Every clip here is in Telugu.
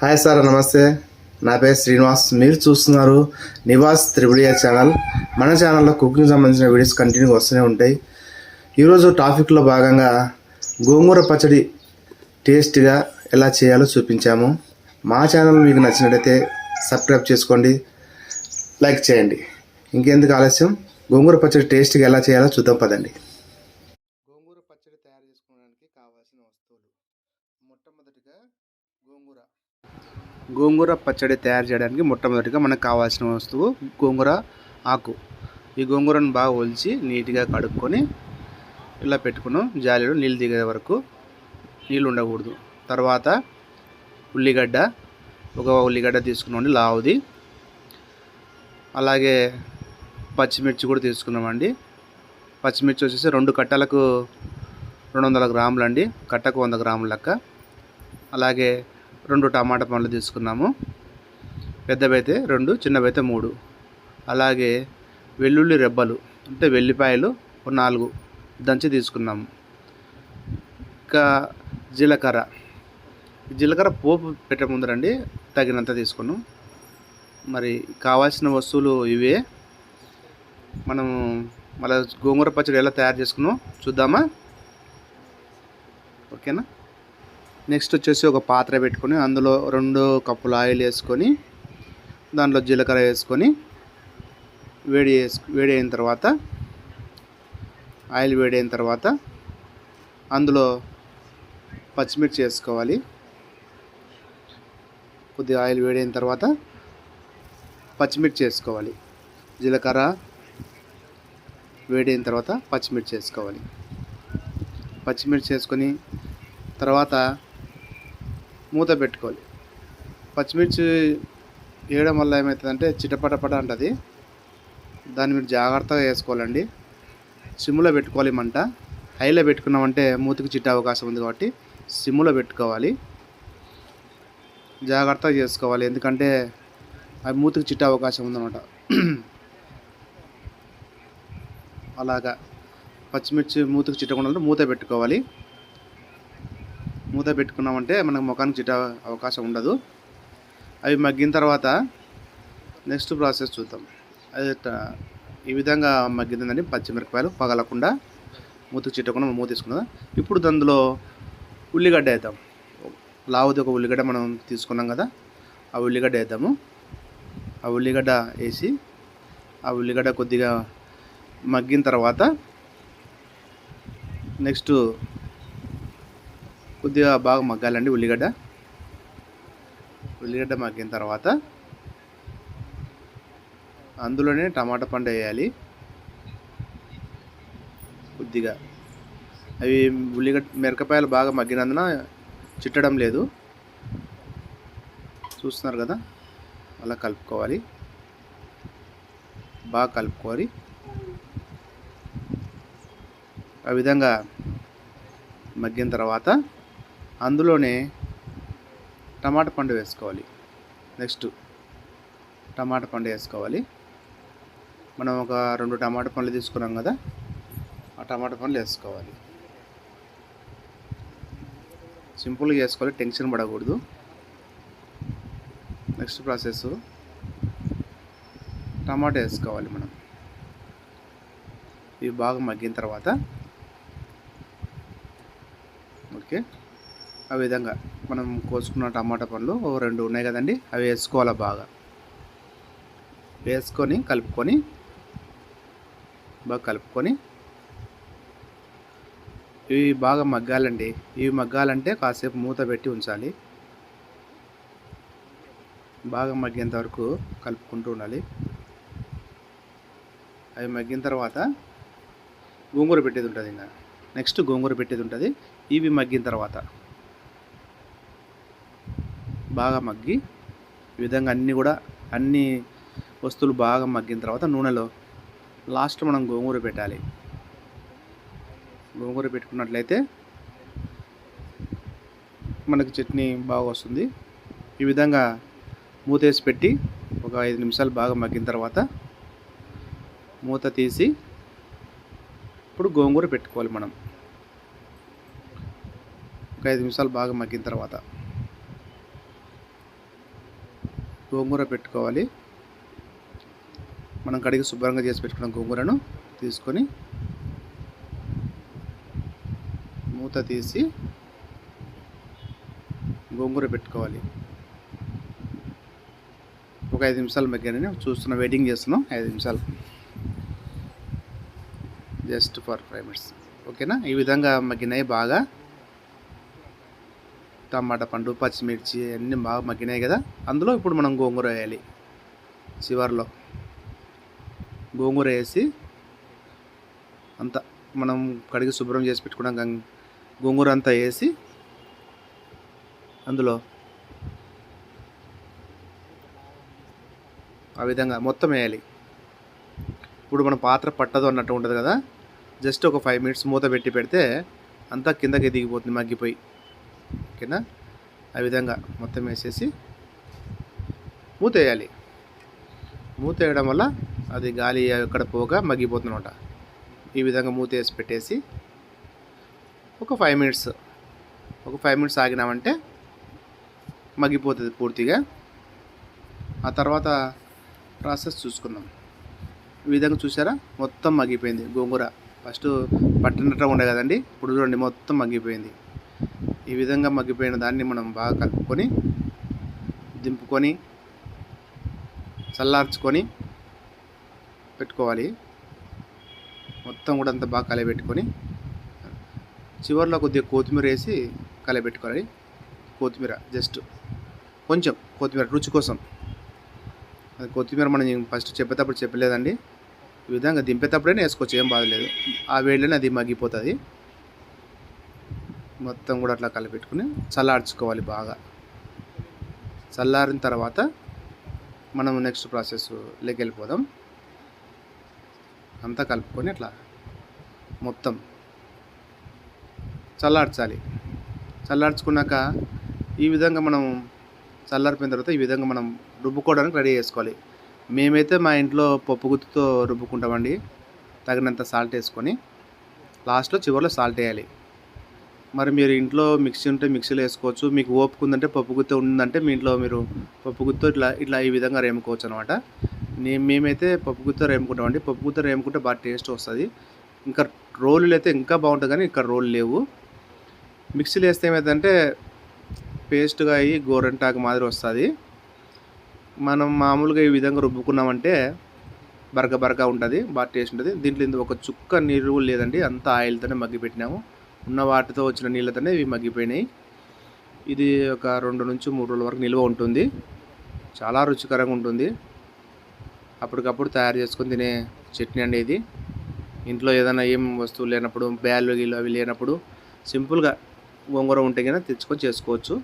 హాయ్ సార్, నమస్తే. నా పేరు శ్రీనివాస్. మీరు చూస్తున్నారు నివాస్ త్రిబులియా ఛానల్. మన ఛానల్లో కుకింగ్ సంబంధించిన వీడియోస్ కంటిన్యూగా వస్తూనే ఉంటాయి. ఈరోజు టాపిక్లో భాగంగా గోంగూర పచ్చడి టేస్ట్గా ఎలా చేయాలో చూపించాము. మా ఛానల్ మీకు నచ్చినట్లయితే సబ్స్క్రైబ్ చేసుకోండి, లైక్ చేయండి. ఇంకెందుకు ఆలస్యం, గోంగూర పచ్చడి టేస్ట్గా ఎలా చేయాలో చూద్దాం పదండి. గోంగూర పచ్చడి తయారు చేసుకోవడానికి కావాల్సిన వస్తువులు: మొట్టమొదటిగా గోంగూర పచ్చడి తయారు చేయడానికి మొట్టమొదటిగా మనకు కావాల్సిన వస్తువు గోంగూర ఆకు. ఈ గోంగూరను బాగా ఒలిచి నీట్గా కడుక్కొని ఇలా పెట్టుకున్నాం. జాలీలో నీళ్ళు దిగే వరకు నీళ్ళు ఉండకూడదు. తర్వాత ఉల్లిగడ్డ, ఒక ఉల్లిగడ్డ తీసుకున్నామండి లావుది. అలాగే పచ్చిమిర్చి కూడా తీసుకున్నామండి. పచ్చిమిర్చి వచ్చేసి 2 కట్టలకు 200 గ్రాములు అండి, కట్టకు 100 గ్రాముల లెక్క. అలాగే 2 టమాటా పండ్లు తీసుకున్నాము, పెద్దవైతే 2, చిన్నవైతే 3. అలాగే వెల్లుల్లి రెబ్బలు అంటే వెల్లిపాయలు 4 దంచి తీసుకున్నాము. ఇంకా జీలకర్ర పోపు పెట్టే ముందరండి తగినంత తీసుకున్నాం. మరి కావాల్సిన వస్తువులు ఇవే. మనం మళ్ళీ గోంగూర పచ్చడి ఎలా తయారు చేసుకున్నాం చూద్దామా? ఓకేనా. నెక్స్ట్ వచ్చేసి ఒక పాత్ర పెట్టుకొని అందులో 2 కప్పుల ఆయిల్ వేసుకొని దాంట్లో జీలకర్ర వేసుకొని వేడి అయిన తర్వాత ఆయిల్ వేడి అయిన తర్వాత అందులో పచ్చిమిర్చి వేసుకోవాలి. కొద్దిగా ఆయిల్ వేడి అయిన తర్వాత పచ్చిమిర్చి వేసుకోవాలి. జీలకర్ర వేడి అయిన తర్వాత పచ్చిమిర్చి వేసుకోవాలి. పచ్చిమిర్చి వేసుకొని తర్వాత మూత పెట్టుకోవాలి. పచ్చిమిర్చి వేయడం వల్ల ఏమవుతుందంటే చిటపటపట అంటుంది. దాన్ని మీరు జాగ్రత్తగా వేసుకోవాలండి. సిమ్లో పెట్టుకోవాలి మంట. హైలో పెట్టుకున్నామంటే మూతికి చిట్టే అవకాశం ఉంది కాబట్టి సిమ్లో పెట్టుకోవాలి. జాగ్రత్తగా చేసుకోవాలి, ఎందుకంటే అవి మూతికి చిట్టే అవకాశం ఉందన్నమాట. అలాగా పచ్చిమిర్చి మూతికి చిట్టకుండా మూత పెట్టుకోవాలి. మూత పెట్టుకున్నామంటే మనకు ముఖానికి చిట్టే అవకాశం ఉండదు. అవి మగ్గిన తర్వాత నెక్స్ట్ ప్రాసెస్ చూద్దాం. అది ఈ విధంగా మగ్గిందండి. పచ్చిమిరపకాయలు పగలకుండా మూతికి చిట్టకుండా మూత తీసుకున్నదా. ఇప్పుడు అందులో ఉల్లిగడ్డ వేద్దాం. లావుది ఒక ఉల్లిగడ్డ మనం తీసుకున్నాం కదా, ఆ ఉల్లిగడ్డ వేద్దాము. ఆ ఉల్లిగడ్డ వేసి ఆ ఉల్లిగడ్డ కొద్దిగా మగ్గిన తర్వాత నెక్స్ట్ కొద్దిగా బాగా మగ్గాలండి ఉల్లిగడ్డ మగ్గిన తర్వాత అందులోనే టమాటా పండు వేయాలి కొద్దిగా. అవి ఉల్లిగడ్డ మిరపకాయలు బాగా మగ్గినందున చిట్టడం లేదు, చూస్తున్నారు కదా. అలా కలుపుకోవాలి, బాగా కలుపుకోవాలి. ఆ విధంగా మగ్గిన తర్వాత అందులోనే టమాటా పండు వేసుకోవాలి. నెక్స్ట్ టమాటా పండు వేసుకోవాలి. మనం ఒక 2 టమాటా పండ్లు తీసుకున్నాం కదా, ఆ టమాటా పండ్లు వేసుకోవాలి. సింపుల్గా వేసుకోవాలి, టెన్షన్ పడకూడదు. నెక్స్ట్ ప్రాసెస్ టమాటా వేసుకోవాలి మనం. ఇవి బాగా మగ్గిన తర్వాత ఓకే, ఆ విధంగా మనం కోసుకున్న టమాటా పండ్లు 2 ఉన్నాయి కదండి, అవి వేసుకోవాలి. బాగా వేసుకొని బాగా కలుపుకొని ఇవి బాగా మగ్గాలండి. ఇవి మగ్గాలంటే కాసేపు మూత పెట్టి ఉంచాలి. బాగా మగ్గేంత వరకు కలుపుకుంటూ ఉండాలి. అవి మగ్గిన తర్వాత గోంగూర పెట్టేది ఉంటుంది. ఇంకా నెక్స్ట్ గోంగూర పెట్టేది ఉంటుంది. ఇవి మగ్గిన తర్వాత బాగా మగ్గి ఈ విధంగా అన్ని వస్తువులు బాగా మగ్గిన తర్వాత నూనెలో లాస్ట్ మనం గోంగూర పెట్టాలి. గోంగూర పెట్టుకున్నట్లయితే మనకి చట్నీ బాగా వస్తుంది. ఈ విధంగా మూతేసి పెట్టి ఒక 5 నిమిషాలు బాగా మగ్గిన తర్వాత మూత తీసి ఇప్పుడు గోంగూర పెట్టుకోవాలి మనం. ఒక 5 నిమిషాలు బాగా మగ్గిన తర్వాత గోంగూర పెట్టుకోవాలి. మనం కడిగి శుభ్రంగా చేసి పెట్టుకున్న గోంగూరను తీసుకొని మూత తీసి గోంగూర పెట్టుకోవాలి. ఒక 5 నిమిషాలు మగ్గానని చూస్తున్నా, వెయిటింగ్ చేస్తున్నాం 5 నిమిషాలు, జస్ట్ ఫర్ 5 మినిట్స్. ఓకేనా? ఈ విధంగా మగ్గినాయి బాగా. టమాటా పండు, పచ్చిమిర్చి అన్నీ బాగా మగ్గినాయి కదా. అందులో ఇప్పుడు మనం గోంగూర వేయాలి. చివరిలో గోంగూర వేసి అంతా మనం కడిగి శుభ్రం చేసి పెట్టుకున్నాం గోంగూర అంతా వేసి అందులో ఆ విధంగా మొత్తం వేయాలి. ఇప్పుడు మన పాత్ర పట్టదు అన్నట్టు ఉంటుంది కదా. జస్ట్ ఒక 5 మినిట్స్ మూత పెడితే అంతా కిందకి దిగిపోతుంది మగ్గిపోయి. ఓకేనా? ఆ విధంగా మొత్తం వేసేసి మూత వేయాలి. మూత వేయడం వల్ల అది గాలి ఎక్కడ పోగా మగ్గిపోతుందన్నమాట. ఈ విధంగా మూత వేసి పెట్టేసి ఒక 5 మినిట్స్ ఆగినామంటే మగ్గిపోతుంది పూర్తిగా. ఆ తర్వాత ప్రాసెస్ చూసుకుందాం. ఈ విధంగా చూసారా, మొత్తం మగ్గిపోయింది గోంగూర. ఫస్ట్ పట్టినట్టు ఉండే కదండి, ఇప్పుడు చూడండి మొత్తం మగ్గిపోయింది. ఈ విధంగా మగ్గిపోయిన దాన్ని మనం బాగా కలుపుకొని దింపుకొని చల్లార్చుకొని పెట్టుకోవాలి. మొత్తం కూడా అంతా బాగా కలయబెట్టుకొని చివరిలో కొద్దిగా కొత్తిమీర వేసి కలయబెట్టుకోవాలి. కొత్తిమీర జస్ట్ కొంచెం కొత్తిమీర రుచి కోసం. అది కొత్తిమీర మనం ఫస్ట్ చెప్పేటప్పుడు చెప్పలేదండి. ఈ విధంగా దింపేటప్పుడైనా వేసుకోవచ్చు, ఏం బాధలేదు. ఆ వేడిలోనే అది మగ్గిపోతుంది. మొత్తం కూడా అట్లా కలిపెట్టుకుని చల్లార్చుకోవాలి బాగా. చల్లారిన తర్వాత మనం నెక్స్ట్ ప్రాసెస్లోకి వెళ్ళిపోదాం. అంతా కలుపుకొని అట్లా మొత్తం చల్లార్చాలి. చల్లార్చుకున్నాక ఈ విధంగా మనం చల్లారిపోయిన తర్వాత ఈ విధంగా మనం రుబ్బుకోవడానికి రెడీ చేసుకోవాలి. మేమైతే మా ఇంట్లో పప్పు గుత్తితో రుబ్బుకుంటామండి. తగినంత సాల్ట్ వేసుకొని లాస్ట్లో చివరిలో సాల్ట్ వేయాలి. మరి మీరు ఇంట్లో మిక్సీ ఉంటే మిక్సీలో వేసుకోవచ్చు. మీకు ఓపిక ఉందంటే పప్పు గుత్తి ఉందంటే మీ ఇంట్లో మీరు పప్పు గుత్తితో ఇట్లా ఈ విధంగా రేముకోవచ్చు అనమాట. మేమైతే పప్పు గుత్తితో రేముకుంటామండి. పప్పు గుత్తితో రేముకుంటే బాగా టేస్ట్ వస్తుంది. ఇంకా రోళ్ళు అయితే ఇంకా బాగుంటుంది, కానీ ఇక్కడ రోళ్ళు లేవు. మిక్సీలో వేస్తే ఏమైందంటే పేస్ట్గా అయ్యి గోరంటాకు మాదిరి వస్తుంది. మనం మామూలుగా ఈ విధంగా రుబ్బుకున్నామంటే బరక ఉంటుంది, బాగా టేస్ట్ ఉంటుంది. దీంట్లో ఇందులో ఒక చుక్క నీరు లేదండి, అంతా ఆయిల్తోనే మగ్గిపెట్టినాము. ఉన్న వాటితో వచ్చిన నీళ్ళతోనే ఇవి మగ్గిపోయినాయి. ఇది ఒక 2 నుంచి 3 రోజుల వరకు నిల్వ ఉంటుంది. చాలా రుచికరంగా ఉంటుంది. అప్పటికప్పుడు తయారు చేసుకొని తినే చట్నీ అండి ఇది. ఇంట్లో ఏదైనా ఏం వస్తువులు లేనప్పుడు, బ్యాళ్ళు గిళ్ళు అవి లేనప్పుడు సింపుల్గా గోంగూర ఉంటే కన్నా తెచ్చుకొని చేసుకోవచ్చు.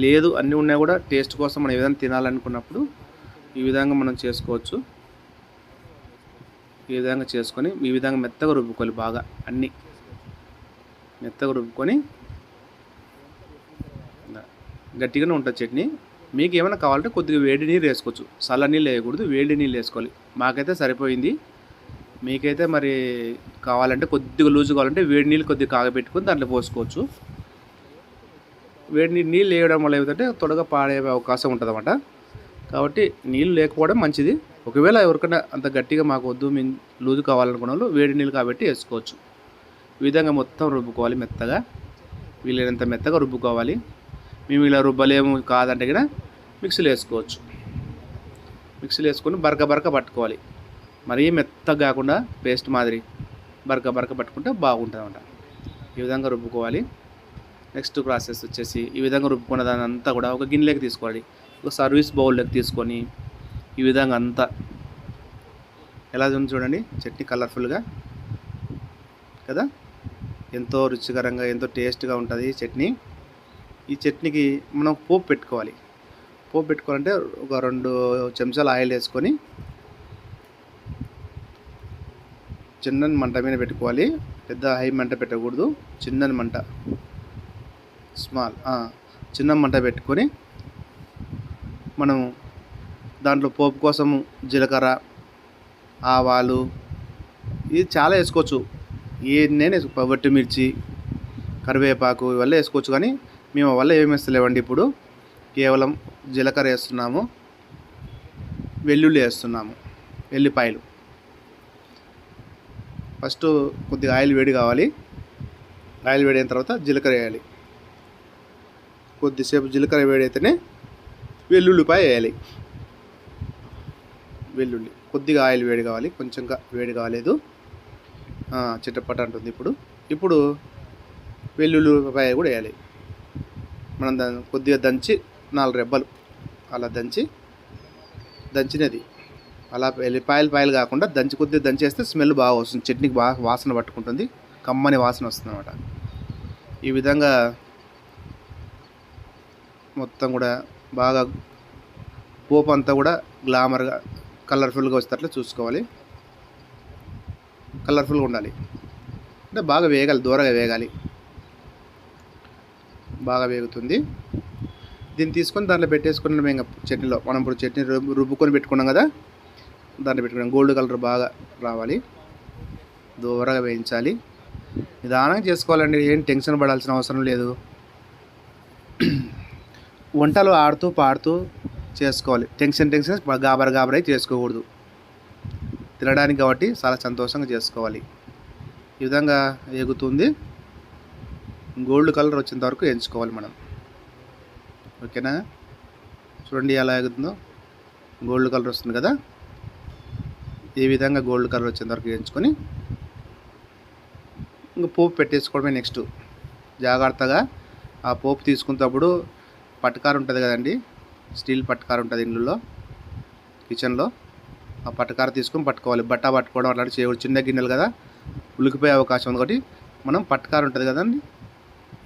లేదు అన్నీ ఉన్నా కూడా టేస్ట్ కోసం మనం ఏదైనా తినాలనుకున్నప్పుడు ఈ విధంగా మనం చేసుకోవచ్చు. ఈ విధంగా చేసుకొని ఈ విధంగా మెత్తగా రుబ్బుకోవాలి. బాగా అన్నీ మెత్తగా రుబ్బుకొని గట్టిగానే ఉంటుంది చట్నీ. మీకు ఏమైనా కావాలంటే కొద్దిగా వేడి నీళ్ళు వేసుకోవచ్చు. చల్ల నీళ్ళు వేయకూడదు, వేడి నీళ్ళు వేసుకోవాలి. మాకైతే సరిపోయింది. మీకైతే మరి కావాలంటే కొద్దిగా లూజు కావాలంటే వేడి నీళ్ళు కొద్దిగా కాగబెట్టుకొని దాంట్లో పోసుకోవచ్చు. వేడి నీళ్ళు వేయడం వల్ల ఏమిటంటే త్వరగా పాడే అవకాశం ఉంటుంది అన్నమాట. కాబట్టి నీళ్ళు లేకపోవడం మంచిది. ఒకవేళ ఎవరికైనా అంత గట్టిగా మాకు వద్దు, మేము లూజు కావాలనుకున్న వాళ్ళు వేడి నీళ్ళు కాబట్టి వేసుకోవచ్చు. ఈ విధంగా మొత్తం రుబ్బుకోవాలి మెత్తగా, వీలైనంత మెత్తగా రుబ్బుకోవాలి. మేము ఇలా రుబ్బలేము కాదంటే కూడా మిక్సీలో వేసుకోవచ్చు. మిక్సీలో వేసుకొని బరక పట్టుకోవాలి. మరీ మెత్తగా కాకుండా పేస్ట్ మాదిరి బరక పట్టుకుంటే బాగుంటుంది అన్నమాట. ఈ విధంగా రుబ్బుకోవాలి. నెక్స్ట్ ప్రాసెస్ వచ్చేసి ఈ విధంగా రుబ్బుకున్న దాని అంతా కూడా ఒక గిన్నెలోకి తీసుకోవాలి. ఒక సర్వీస్ బౌల్లోకి తీసుకొని ఈ విధంగా అంతా ఎలా ఉంది చూడండి. చట్నీ కలర్ఫుల్గా కదా, ఎంతో రుచికరంగా ఎంతో టేస్ట్గా ఉంటుంది చట్నీ. ఈ చట్నీకి మనం పోపు పెట్టుకోవాలి. పోపు పెట్టుకోవాలంటే ఒక 2 చెంచాలు ఆయిల్ వేసుకొని చిన్న మంట మీద పెట్టుకోవాలి. పెద్ద హై మంట పెట్టకూడదు, చిన్న మంట, చిన్న మంట పెట్టుకొని మనం దాంట్లో పోపు కోసం జీలకర్ర, ఆవాలు ఇది చాలా వేసుకోవచ్చు. నేను వట్టిమిర్చి, కరివేపాకు ఇవల్ల వేసుకోవచ్చు. కానీ మేము వల్ల ఏమి వేస్తలేవండి. ఇప్పుడు కేవలం జీలకర్ర వేస్తున్నాము. వెల్లుల్లి వేస్తున్నాము, వెల్లిపాయలు. ఫస్ట్ కొద్దిగా ఆయిల్ వేడి కావాలి. ఆయిల్ వేడి అయిన తర్వాత జీలకర్ర వేయాలి. కొద్దిసేపు జీలకర్ర వేడైతేనే వెల్లుల్లిపాయ వేయాలి. వెల్లుల్లి కొద్దిగా ఆయిల్ వేడి కావాలి, కొంచెంగా వేడి కాలేదు, చిట్టపట్ట అంటుంది. ఇప్పుడు వెల్లుల్లిపాయ కూడా వేయాలి. మనం కొద్దిగా దంచి 4 రెబ్బలు అలా దంచినది అలా పాయలు కాకుండా కొద్దిగా దంచేస్తే స్మెల్ బాగా వస్తుంది, చట్నీకి బాగా వాసన పట్టుకుంటుంది, కమ్మని వాసన వస్తుంది అన్నమాట. ఈ విధంగా మొత్తం కూడా బాగా పోపు అంతా కూడా గ్లామర్గా కలర్ఫుల్గా వచ్చేటట్లు చూసుకోవాలి. కలర్ఫుల్గా ఉండాలి అంటే బాగా వేగాలి, దూరగా వేగాలి. బాగా వేగుతుంది. దీన్ని తీసుకొని దాంట్లో పెట్టేసుకున్నాం. ఇంకా చట్నీలో మనం ఇప్పుడు చట్నీ రుబ్బుకొని పెట్టుకున్నాం కదా, దాంట్లో పెట్టుకున్నాం. గోల్డ్ కలర్ బాగా రావాలి, దూరగా వేయించాలి. నిదానంగా చేసుకోవాలండి, ఏం టెన్షన్ పడాల్సిన అవసరం లేదు. వంటలు ఆడుతూ పాడుతూ చేసుకోవాలి. టెన్షన్ గాబరా చేసుకోకూడదు. తినడానికి కాబట్టి చాలా సంతోషంగా చేసుకోవాలి. ఈ విధంగా వేగుతుంది. గోల్డ్ కలర్ వచ్చేంత వరకు వేయించుకోవాలి మనం. ఓకేనా? చూడండి ఎలా ఎగుతుందో, గోల్డ్ కలర్ వస్తుంది కదా. ఈ విధంగా గోల్డ్ కలర్ వచ్చేంత వరకు వేయించుకొని ఇంకా పోపు పెట్టేసుకోవడమే. నెక్స్ట్ జాగ్రత్తగా ఆ పోపు తీసుకునేటప్పుడు పట్టుకారు ఉంటుంది కదండి, స్టీల్ పట్టుకారు ఉంటుంది ఇంట్లో కిచెన్లో. ఆ పట్టుకారు తీసుకొని పట్టుకోవాలి. బట్ట పట్టుకోవడం అట్లాంటి చేయకూడదు. చిన్న గిన్నెలు కదా, ఉలికిపోయే అవకాశం ఉంది. కాబట్టి మనం పట్టుకారు ఉంటుంది కదండి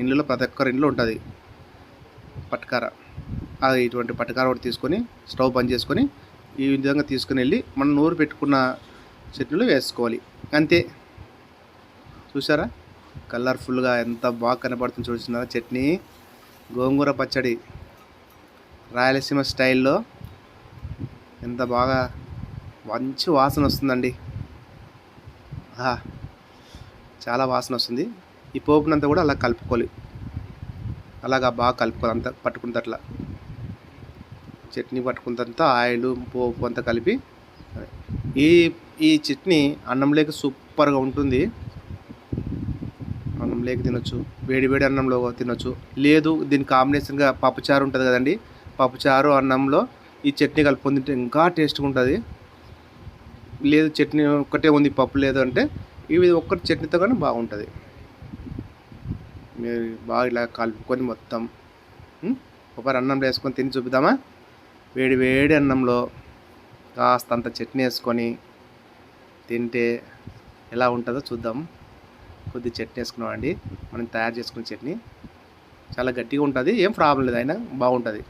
ఇంట్లో, ప్రతి ఒక్కరి ఇంట్లో ఉంటుంది పట్టుకార. అది ఇటువంటి పట్టుకార ఒకటి తీసుకొని స్టవ్ బంద్ చేసుకొని ఈ విధంగా తీసుకుని వెళ్ళి మనం నూరు పెట్టుకున్న చట్నీలో వేసుకోవాలి. అంతే. చూసారా కలర్ఫుల్గా ఎంత బాగా కనపడుతుంది చూస్తున్నారా చట్నీ. గోంగూర పచ్చడి రాయలసీమ స్టైల్లో ఎంత బాగా మంచి వాసన వస్తుందండి. చాలా వాసన వస్తుంది. ఈ పోపునంతా కూడా అలా కలుపుకోవాలి, అలాగా బాగా కలుపుకోవాలి. అంతా పట్టుకున్నట్లా చట్నీ పట్టుకున్నంత ఆయిల్ పోపు అంతా కలిపి ఈ చట్నీ అన్నంలోకి సూపర్గా ఉంటుంది. అన్నంలోకి తినొచ్చు, వేడి వేడి అన్నంలో తినొచ్చు. లేదు దీని కాంబినేషన్గా పప్పుచారు ఉంటుంది కదండి, పప్పుచారు అన్నంలో ఈ చట్నీ కలుపుకొని తింటే ఇంకా టేస్ట్గా ఉంటుంది. లేదు చట్నీ ఒక్కటే ఉంది, పప్పు లేదు అంటే ఇవి ఒక్కటి చట్నీతో కానీ బాగుంటుంది. మీరు బాగా ఇలా కలుపుకొని మొత్తం ఒకసారి అన్నంలో వేసుకొని తిని చూపిద్దామా? వేడి వేడి అన్నంలో కాస్తంత చట్నీ వేసుకొని తింటే ఎలా ఉంటుందో చూద్దాం. కొద్దిగా చట్నీ వేసుకున్నామండి, మనం తయారు చేసుకున్న చట్నీ చాలా గట్టిగా ఉంటుంది, ఏం ప్రాబ్లం లేదు, అయినా బాగుంటుంది.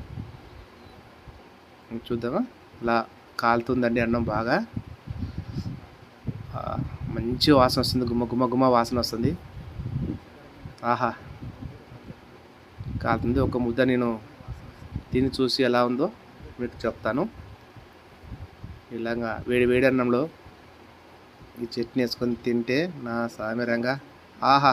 చూద్దామా? ఇలా కాలుతుందండి అన్నం, బాగా మంచి వాసన వస్తుంది, గుమ్మ వాసన వస్తుంది. ఆహా కాలుతుంది. ఒక ముద్ద నేను తిని చూసి ఎలా ఉందో మీకు చెప్తాను. ఇలాగా వేడి వేడి అన్నంలో ఈ చట్నీ వేసుకొని తింటే నా సామిరంగా ఆహా